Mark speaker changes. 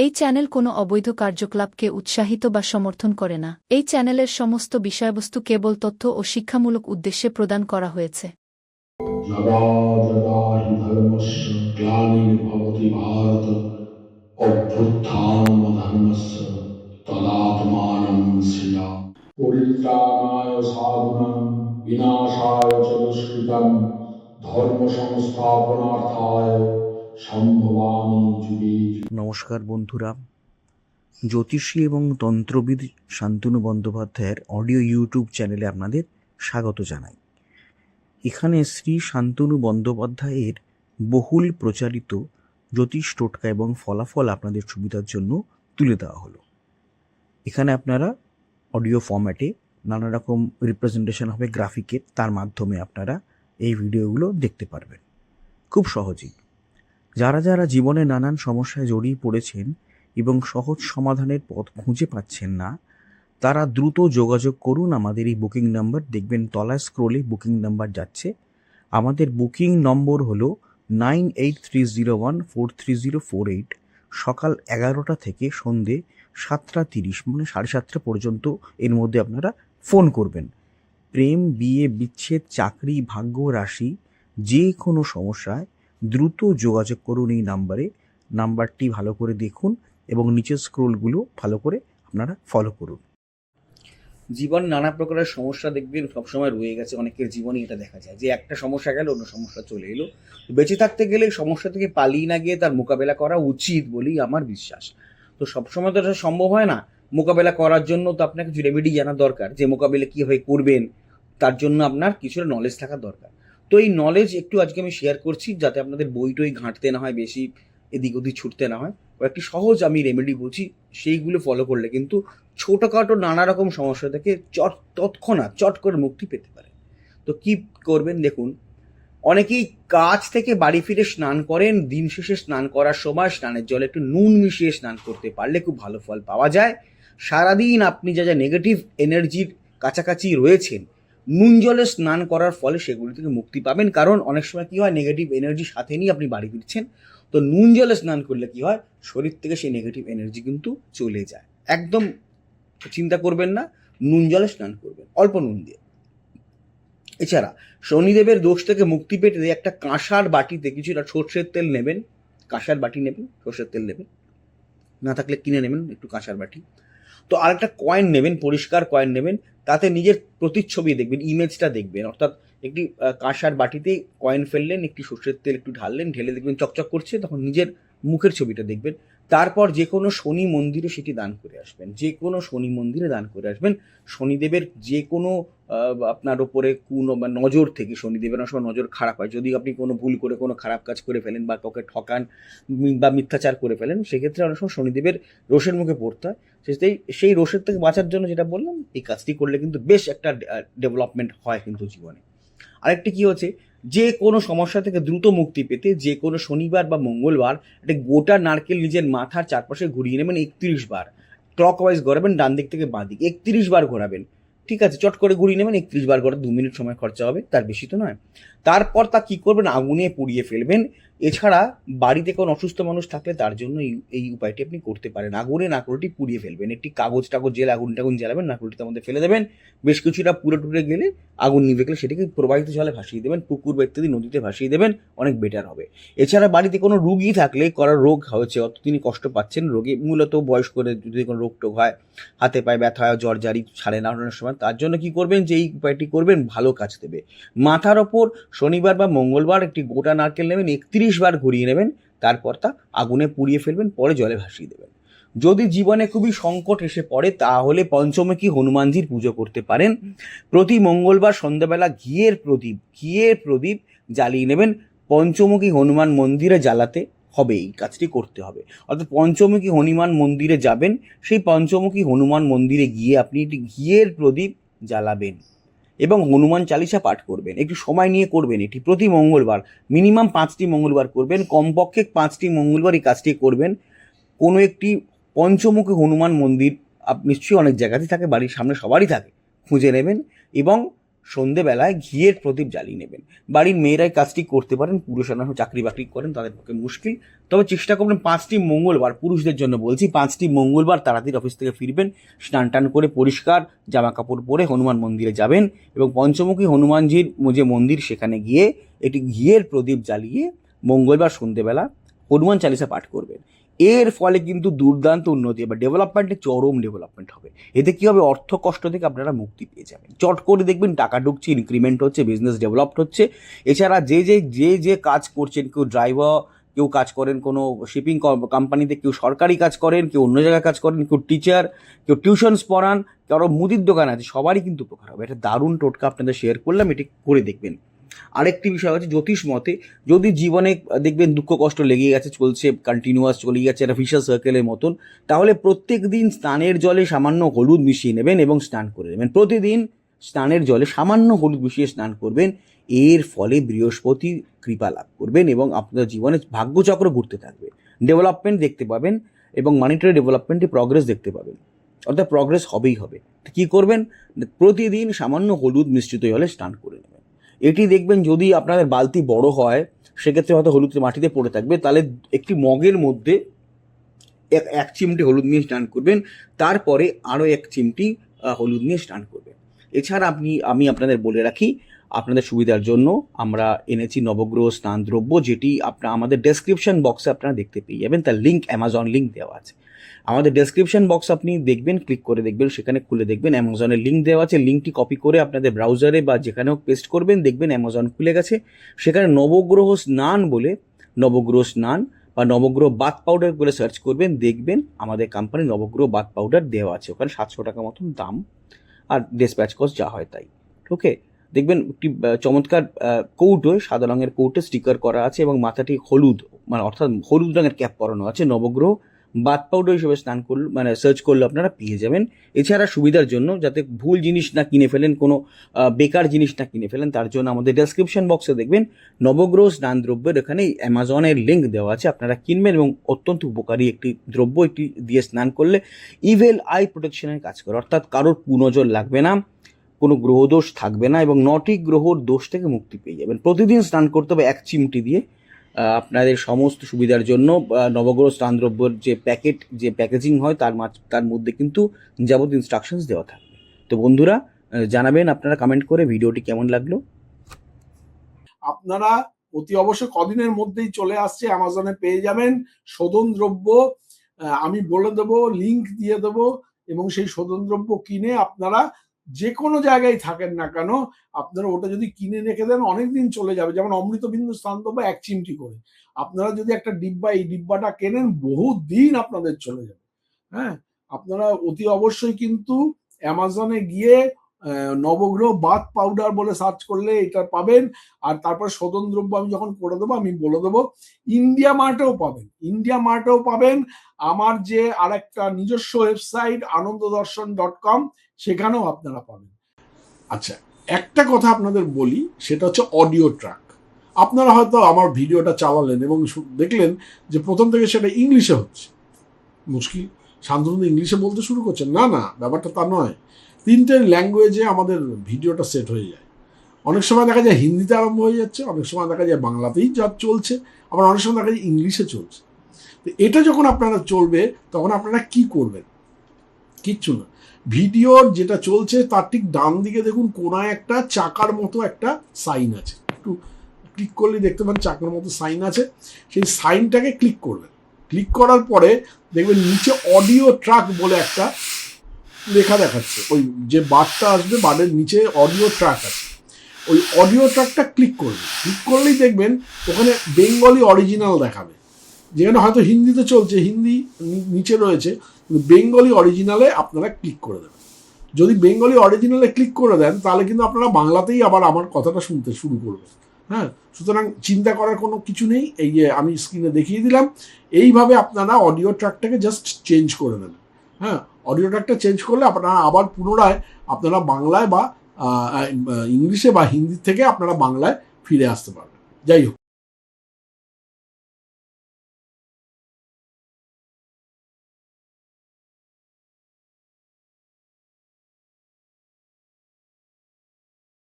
Speaker 1: এই চ্যানেল কোনো অবৈধ কার্যকলাপকে উৎসাহিত বা সমর্থন করে না। এই চ্যানেলের সমস্ত বিষয়বস্তু কেবল তথ্য ও শিক্ষামূলক উদ্দেশ্যে প্রদান করা হয়েছে।
Speaker 2: যদা যদা হি ধর্মস্য গ্লানির্ভবতি ভারত অভ্যুত্থানমধর্মস্য তদাত্মানং সৃজামি। পরিত্রাণায় সাধুনাং বিনাশায় চ দুষ্কৃতং ধর্ম সংস্থাপনার্থায় সম্ভবামি যুগে যুগে।
Speaker 3: নমস্কার বন্ধুরা, জ্যোতিষী এবং তন্ত্রবিদ শান্তনু বন্দ্যোপাধ্যায়ের অডিও ইউটিউব চ্যানেলে আপনাদের স্বাগত জানাই। এখানে শ্রী শান্তনু বন্দ্যোপাধ্যায়ের বহুল প্রচারিত জ্যোতিষ টোটকা এবং ফলাফল আপনাদের সুবিধার জন্য তুলে দেওয়া হলো। এখানে আপনারা অডিও ফরম্যাটে নানা রকম রিপ্রেজেন্টেশন হবে গ্রাফিকের, তার মাধ্যমে আপনারা এই ভিডিওগুলো দেখতে পারবেন খুব সহজেই। যারা যারা জীবনে নানান সমস্যায় জড়িয়ে পড়েছেন এবং সহজ সমাধানের পথ খুঁজে পাচ্ছেন না, তারা দ্রুত যোগাযোগ করুন আমাদের এই বুকিং নাম্বার। দেখবেন তলায় স্ক্রোলে বুকিং নাম্বার যাচ্ছে। আমাদের বুকিং নম্বর হলো 9830143048। সকাল 11টা থেকে সন্ধে 7:30 মানে 7:30 পর্যন্ত এর মধ্যে আপনারা ফোন করবেন। প্রেম, বিয়ে, বিচ্ছেদ, চাকরি, ভাগ্য, রাশি, যে কোনো সমস্যায় দ্রুত যোগাযোগ করুন এই নাম্বারে। নাম্বারটি ভালো করে দেখুন এবং নিচের স্ক্রোলগুলো ভালো করে আপনারা ফলো করুন। জীবনে নানা প্রকারের সমস্যা দেখবেন সবসময় রয়ে গেছে, অনেকের জীবনে এটা দেখা যায় যে একটা সমস্যা গেল অন্য সমস্যা চলে এলো। বেঁচে থাকতে গেলে সমস্যা থেকে পালিয়ে না গিয়ে তার মোকাবেলা করা উচিত বলেই আমার বিশ্বাস। তো সবসময় তো এটা সম্ভব হয় না। মোকাবেলা করার জন্য তো আপনাকে কিছু রেমেডি জানা দরকার, যে মোকাবেলা কীভাবে করবেন তার জন্য আপনার কিছুটা নলেজ থাকা দরকার। তো এই নলেজ একটু আজকে আমি শেয়ার করছি, যাতে আপনাদের বই টই ঘাঁটতে না হয়, বেশি এদিক ওদিক ছুটতে না হয়। ও একটি সহজ আমি রেমেডি বলছি, সেইগুলো ফলো করলে কিন্তু ছোটোখাটো নানা রকম সমস্যা থেকে তৎক্ষণাৎ চট করে মুক্তি পেতে পারে। তো কি করবেন দেখুন, অনেকেই কাজ থেকে বাড়ি ফিরে স্নান করেন। দিন শেষে স্নান করার সময় স্নানের জলে একটু নুন মিশিয়ে স্নান করতে পারলে খুব ভালো ফল পাওয়া যায়। সারাদিন আপনি যা যা নেগেটিভ এনার্জির কাছাকাছি রয়েছেন, নুন জলে স্নান করার ফলে সেগুলি থেকে মুক্তি পাবেন। কারণ অনেক সময় কী হয়, নেগেটিভ এনার্জি সাথে নিয়ে আপনি বাড়ি ফিরছেন, তো নুন জলে স্নান করলে কী হয়, শরীর থেকে সেই নেগেটিভ এনার্জি কিন্তু চলে যায়। একদম চিন্তা করবেন না, নুন জলে স্নান করবেন অল্প নুন দিয়ে। এছাড়া শনিদেবের দোষ থেকে মুক্তি পেতে একটা কাঁসার বাটিতে কিছুটা সর্ষের তেল নেবেন। কাঁসার বাটি নেবেন, সর্ষের তেল নেবেন, না থাকলে কিনে নেবেন একটু কাঁসার বাটি। তো আরেকটা কয়েন নেবেন, পরিষ্কার কয়েন নেবেন, তাতে নিজের প্রতিচ্ছবি দেখবেন, ইমেজটা দেখবেন। অর্থাৎ একটি কাঁসার বাটিতে কয়েন ফেললেন, একটি সর্ষের তেল একটু ঢাললেন, ঢেলে দেখবেন চকচক করছে, তখন নিজের মুখের ছবিটা দেখবেন। তারপর যে কোনো শনি মন্দিরে সেটি দান করে আসবেন, যে কোনো শনি মন্দিরে দান করে আসবেন। শনিদেবের যে কোনো আপনার ওপরে বা নজর থেকে, শনিদেবের অনেক সময় নজর খারাপ হয়, যদি আপনি কোনো ভুল করে কোনো খারাপ কাজ করে ফেলেন বা কাউকে ঠকান বা মিথ্যাচার করে ফেলেন, সেক্ষেত্রে অনেক সময় শনিদেবের রোষের মুখে পড়তে হয়। সেই রোষের থেকে বাঁচার জন্য যেটা বললাম, এই কাজটি করলে কিন্তু বেশ একটা ডেভেলপমেন্ট হয় কিন্তু জীবনে। আরেকটি কি হচ্ছে, যে কোনো সমস্যা থেকে দ্রুত মুক্তি পেতে যে কোনো শনিবার বা মঙ্গলবার একটা গোটা নারকেল নিজের মাথার চারপাশে ঘুরিয়ে নেবেন 31 বার। ক্লকওয়াইজ ঘোরাবেন, ডান দিক থেকে বাঁ দিক 31 বার ঘোরাবেন। ঠিক আছে, চট করে ঘুরিয়ে নেবেন, 31 বার ঘোরা 2 মিনিট সময় খরচা হবে, তার বেশি তো নয়। তারপর তা কী করবেন, আগুনে পুড়িয়ে ফেলবেন। এছাড়া বাড়িতে কোনো অসুস্থ মানুষ থাকলে তার জন্য এই উপায়টি আপনি করতে পারেন। আগুনে নারকেলটি পুড়িয়ে ফেলবেন, একটি কাগজ জেলে আগুন টাগুন জ্বালাবেন, নারকেলটির মধ্যে ফেলে দেবেন। বেশ কিছুটা পুরো টুরে গেলে, আগুন নিভে গেলে সেটাকে প্রবাহিত জলে ভাসিয়ে দেবেন, পুকুর বা ইত্যাদি নদীতে ভাসিয়ে দেবেন, অনেক বেটার হবে। এছাড়া বাড়িতে কোনো রোগী থাকলে, রোগ হয়েছে, অত তিনি কষ্ট পাচ্ছেন, রোগী মূলত বয়স করে যদি কোনো রোগ টোগ হয়, হাতে পায়ে ব্যথা হয়, জ্বর জারি ছাড়ে না অনেক সময়, তার জন্য কি করবেন, যে এই উপায়টি করবেন, ভালো কাজ দেবে। মাথার ওপর শনিবার বা মঙ্গলবার একটি গোটা নারকেল নেবেন, 31 বার ঘুরিয়ে নেবেন, তারপর তা আগুনে পুড়িয়ে ফেলবেন, পরে জলে ভাসিয়ে দেবেন। যদি জীবনে খুবই সংকট এসে পড়ে, তাহলে পঞ্চমুখী হনুমানজির পুজো করতে পারেন। প্রতি মঙ্গলবার সন্ধ্যাবেলা ঘিয়ের প্রদীপ জ্বালিয়ে নেবেন। পঞ্চমুখী হনুমান মন্দিরে জ্বালাতে হবে, এই কাজটি করতে হবে। অর্থাৎ পঞ্চমুখী হনুমান মন্দিরে যাবেন, সেই পঞ্চমুখী হনুমান মন্দিরে গিয়ে আপনি একটি ঘিয়ের প্রদীপ জ্বালাবেন এবং হনুমান চালিসা পাঠ করবেন। একটু সময় নিয়ে করবেন এটি, প্রতি মঙ্গলবার মিনিমাম 5টি মঙ্গলবার করবেন, কমপক্ষে 5টি মঙ্গলবার এই কাজটি করবেন। কোনো একটি পঞ্চমুখী হনুমান মন্দির নিশ্চয়ই অনেক জায়গাতেই থাকে, বাড়ির সামনে সবারই থাকে, খুঁজে নেবেন এবং সন্ধেবেলায় ঘিয়ের প্রদীপ জ্বালিয়ে নেবেন। বাড়ির মেয়েরাই কাজটি করতে পারেন, পুরুষরা চাকরি বাকরি করেন তাদের পক্ষে মুশকিল, তবে চেষ্টা করবেন 5টি মঙ্গলবার, পুরুষদের জন্য বলছি, 5টি মঙ্গলবার তাড়াতাড়ি অফিস থেকে ফিরবেন, স্নান টান করে পরিষ্কার জামা কাপড় পরে হনুমান মন্দিরে যাবেন এবং পঞ্চমুখী হনুমানজির যে মন্দির সেখানে গিয়ে একটি ঘিয়ের প্রদীপ জ্বালিয়ে মঙ্গলবার সন্ধেবেলা হনুমান চালিসা পাঠ করবেন। এর ফলে কিন্তু দুর্দান্ত উন্নতি হবে, ডেভেলপমেন্টের চরম ডেভেলপমেন্ট হবে। এতে কী হবে, অর্থ কষ্ট থেকে আপনারা মুক্তি পেয়ে যাবেন, চট করে দেখবেন টাকা ঢুকছে, ইনক্রিমেন্ট হচ্ছে, বিজনেস ডেভেলপড হচ্ছে। এছাড়া যে কাজ করছেন, কেউ ড্রাইভার, কেউ কাজ করেন কোনো শিপিং কোম্পানিতে, কেউ সরকারি কাজ করেন, কেউ অন্য জায়গায় কাজ করেন, কেউ টিচার, কেউ টিউশনস পড়ান, কারো মুদির দোকান আছে, সবারই কিন্তু উপকার হবে। এটা দারুণ টোটকা আপনাদের শেয়ার করলাম, এটি করে দেখবেন। আরেকটি বিষয় হচ্ছে জ্যোতিষ মতে, যদি জীবনে দেখবেন দুঃখ কষ্ট লেগে গেছে, চলছে, কন্টিনিউয়াস চলে গেছে একটা ভিশাস সার্কেলের মতন, তাহলে প্রত্যেক দিন স্নানের জলে সামান্য হলুদ মিশিয়ে নেবেন এবং স্নান করে নেবেন। প্রতিদিন স্নানের জলে সামান্য হলুদ মিশিয়ে স্নান করবেন, এর ফলে বৃহস্পতি কৃপা লাভ করবেন এবং আপনার জীবনে ভাগ্যচক্র ঘুরতে থাকবে, ডেভেলপমেন্ট দেখতে পাবেন এবং মনিটারি ডেভেলপমেন্টে প্রগ্রেস দেখতে পাবেন, অর্থাৎ প্রগ্রেস হবেই হবে। তো কী করবেন, প্রতিদিন সামান্য হলুদ মিশ্রিত জলে স্নান করে নেবেন। এটি দেখবেন যদি আপনাদের বালতি বড় হয়, সেক্ষেত্রে হয়তো হলুদ মাটিতে পড়ে থাকবে, তাহলে একটি মগের মধ্যে এক চিমটি হলুদ নিয়ে স্নান করবেন, তারপরে আরও 1 চিমটি হলুদ নিয়ে স্নান করবেন। এছাড়া আমি আপনাদের বলে রাখি, আপনাদের সুবিধার জন্য আমরা এনেছি নবগ্রহ স্নান দ্রব্য, যেটি আমাদের ডেসক্রিপশন বক্সে আপনারা দেখতে পেয়ে যাবেন, তার লিঙ্ক অ্যামাজন লিঙ্ক দেওয়া আছে। আমাদের ডেসক্রিপশন বক্স আপনি দেখবেন, ক্লিক করে দেখবেন, সেখানে খুলে দেখবেন অ্যামাজনের লিঙ্ক দেওয়া আছে। লিঙ্কটি কপি করে আপনাদের ব্রাউজারে বা যেখানেও পেস্ট করবেন, দেখবেন অ্যামাজন খুলে গেছে। সেখানে নবগ্রহ স্নান বলে, নবগ্রহ স্নান বা নবগ্রহ বাথ পাউডার বলে সার্চ করবেন, দেখবেন আমাদের কোম্পানি নবগ্রহ বাথ পাউডার দেওয়া আছে। ওখানে 700 টাকা মতন দাম, আর ডিসপ্যাচ কস্ট যা হয় তাই। ওকে, দেখবেন একটি চমৎকার কৌটোয়, সাদা রঙের কৌটো স্টিকার করা আছে এবং মাথাটি হলুদ, মানে অর্থাৎ হলুদ রঙের ক্যাপ পরানো আছে। নবগ্রহ বাথ পাউডার হিসেবে স্নান করলে, মানে সার্চ করলে আপনারা পেয়ে যাবেন। এছাড়া সুবিধার জন্য, যাতে ভুল জিনিস না কিনে ফেলেন, কোনো বেকার জিনিস না কিনে ফেলেন, তার জন্য আমাদের ডেসক্রিপশন বক্সে দেখবেন নবগ্রহ স্নান দ্রব্যের এখানে অ্যামাজনের লিঙ্ক দেওয়া আছে, আপনারা কিনবেন এবং অত্যন্ত উপকারী একটি দ্রব্য। এটি দিয়ে স্নান করলে ইভেল আই প্রোটেকশনের কাজ করে, অর্থাৎ কারোর কুনজর লাগবে না, কোনো গ্রহদোষ থাকবে না এবং 9টি গ্রহর দোষ থেকে মুক্তি পেয়ে যাবেন। প্রতিদিন স্নান করতে হবে 1 চিমটি দিয়ে। আপনাদের সমস্ত সুবিধার জন্য নবগ্রহ স্নান দ্রব্যের যে প্যাকেজিং হয় তার মধ্যে কিন্তু যাবতীয় ইনস্ট্রাকশনস দেওয়া থাকবে। তো বন্ধুরা, জানাবেন আপনারা কমেন্ট করে ভিডিওটি কেমন লাগলো।
Speaker 2: আপনারা অতি অবশ্যই কদিনের মধ্যেই চলে আসছে, অ্যামাজনে পেয়ে যাবেন শোধন দ্রব্য। আমি বলে দেবো, লিংক দিয়ে দেবো, এবং সেই শোধন দ্রব্য কিনে আপনারা যে কোনো জায়গায় থাকেন না কেন, আপনারা ওটা যদি কিনে রেখে দেন অনেকদিন চলে যাবে। যেমন অমৃতবিন্দু স্নান দ্রব্য 1 চিমটি করে, আপনারা যদি একটা ডিব্বা, এই ডিব্বাটা কেনেন, বহু দিন আপনাদের চলে যাবে। হ্যাঁ, আপনারা অতি অবশ্যই কিন্তু অ্যামাজনে গিয়ে নবগ্রহ বাথ পাউডার বলে সার্চ করলে এটা পাবেন। আর তারপর শোধন দ্রব্য আমি যখন করে দেবো, আমি বলে দেবো ইন্ডিয়া মার্টেও পাবেন। আমার যে আরেকটা নিজস্ব ওয়েবসাইট ananddarshan.com, সেখানেও আপনারা পাবেন। আচ্ছা, একটা কথা আপনাদের বলি, সেটা হচ্ছে অডিও ট্র্যাক। আপনারা হয়তো আমার ভিডিওটা চালালেন এবং দেখলেন যে প্রথম থেকে সেটা ইংলিশে হচ্ছে। মুশকিল, শান্তনু ইংলিশে বলতে শুরু করছেন, না, ব্যাপারটা তা নয়। 3টে ল্যাঙ্গুয়েজে আমাদের ভিডিওটা সেট হয়ে যায়। অনেক সময় দেখা যায় হিন্দিতে আরম্ভ হয়ে যাচ্ছে, অনেক সময় দেখা যায় বাংলাতেই যা চলছে, আবার অনেক সময় দেখা যায় ইংলিশে চলছে। তো এটা যখন আপনারা চলবে, তখন আপনারা কি করবেন? কিচ্ছু না, ভিডিওর যেটা চলছে তার ঠিক ডান দিকে দেখুন কোনায় একটা চাকার মতো একটা সাইন আছে, একটু ক্লিক করলে দেখতে পান চাকার মতো সাইন আছে। সেই সাইনটাকে ক্লিক করবেন। ক্লিক করার পরে দেখবেন নিচে অডিও ট্র্যাক বলে একটা লেখা দেখাচ্ছে। ওই যে বারটা আসবে, বারের নিচে অডিও ট্র্যাক আছে, ওই অডিও ট্র্যাকটা ক্লিক করবেন। ক্লিক করলেই দেখবেন ওখানে বেঙ্গলি অরিজিনাল দেখাবে, যেখানে হয়তো হিন্দিতে চলছে, হিন্দি নিচে রয়েছে, কিন্তু বেঙ্গলি অরিজিনালে আপনারা ক্লিক করে দেবেন। যদি বেঙ্গলি অরিজিনালে ক্লিক করে দেন, তাহলে কিন্তু আপনারা বাংলাতেই আবার আমার কথাটা শুনতে শুরু করবেন। হ্যাঁ, সুতরাং চিন্তা করার কোনো কিছু নেই। এই যে আমি স্ক্রিনে দেখিয়ে দিলাম, এইভাবে আপনারা অডিও ট্র্যাকটাকে জাস্ট চেঞ্জ করে নেবেন। হ্যাঁ, অডিও ট্র্যাকটা চেঞ্জ করলে আপনারা আবার পুনরায় আপনারা বাংলায় বা ইংলিশে বা হিন্দি থেকে আপনারা বাংলায় ফিরে আসতে পারবেন। যাই হোক।